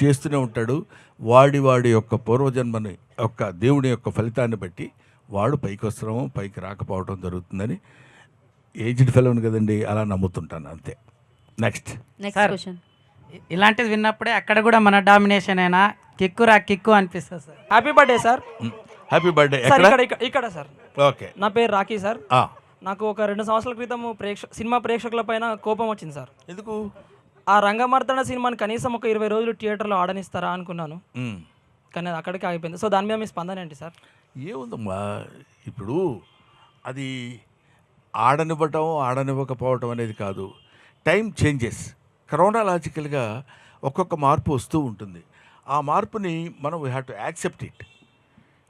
చేస్తూనే ఉంటాడు. వాడి యొక్క పూర్వజన్మని యొక్క దేవుని యొక్క ఫలితాన్ని బట్టి వాడు పైకి వస్తున్నాము పైకి రాకపోవడం జరుగుతుందని ఏజ్డ్ ఫెలోని కదండి, అలా నమ్ముతుంటాను అంతే. నెక్స్ట్ సార్, ఇలాంటిది విన్నప్పుడే అక్కడ కూడా మన డామినేషన్ అయినా కిక్కు అనిపిస్తుంది sir. Happy birthday sir. Happy birthday. Sir ఇక్కడ సార్. ఓకే, నా పేరు రాకీ సార్. నాకు ఒక 2 సంవత్సరాల క్రితం సినిమా ప్రేక్షకుల పైన కోపం వచ్చింది సార్. ఎందుకు? ఆ రంగమార్తాండ సినిమాని కనీసం ఒక 20 రోజులు థియేటర్లో ఆడనిస్తారా అనుకున్నాను, కానీ అది అక్కడికి ఆగిపోయింది. సో దాని మీద మీ స్పందన ఏంటి సార్? ఏముందమ్మా, ఇప్పుడు అది ఆడనివ్వకపోవటం అనేది కాదు. టైం చేంజెస్, క్రోనాలాజికల్గా ఒక్కొక్క మార్పు వస్తూ ఉంటుంది. ఆ మార్పుని మనం we have to accept it.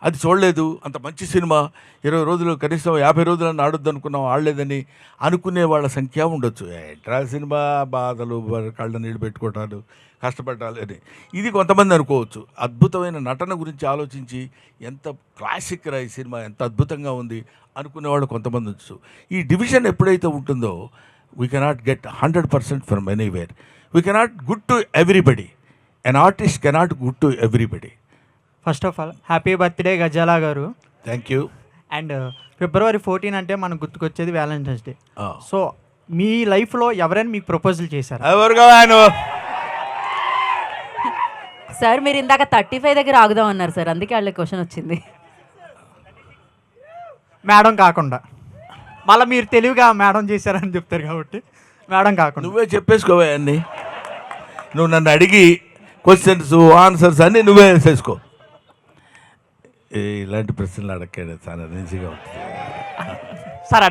అది చూడలేదు, అంత మంచి సినిమా 20 రోజులు కనీసం 50 రోజులను ఆడొద్దు అనుకున్నాం, ఆడలేదని అనుకునే వాళ్ళ సంఖ్య ఉండొచ్చు. ఎంట్రా సినిమా బాధలు, కళ్ళ నీళ్ళు పెట్టుకోవటాలు, కష్టపడాలి అని ఇది కొంతమంది అనుకోవచ్చు. అద్భుతమైన నటన గురించి ఆలోచించి ఎంత క్లాసిక్ రా ఈ సినిమా, ఎంత అద్భుతంగా ఉంది అనుకునేవాళ్ళు కొంతమంది వచ్చు. ఈ డివిజన్ ఎప్పుడైతే ఉంటుందో we cannot get 100% from anywhere. We cannot good to everybody. An artist cannot good to everybody. First of all happy birthday Gazala గారు. Thank you. అండ్ February 14 అంటే మనకు గుర్తుకొచ్చేది వ్యాలంటైన్స్ డే. సో మీ లైఫ్లో ఎవరైనా మీకు ప్రపోజల్ చేశారు? ఎవరుగా సార్ మీరు ఇందాక 35 దగ్గర ఆగుదాం అన్నారు సార్, అందుకే వాళ్ళ క్వశ్చన్ వచ్చింది. మేడం కాకుండా మళ్ళీ మీరు తెలివిగా మేడం చేశారని చెప్తారు కాబట్టి మేడం కాకుండా నువ్వే చెప్పేసుకోవా అన్నీ. నువ్వు నన్ను అడిగి క్వశ్చన్స్ ఆన్సర్స్ అన్నీ నువ్వే వేసేసుకో. ఇలాంటి ప్రశ్నలు అడగండి, చాలా ఈజీగా ఉంటుంది సార్.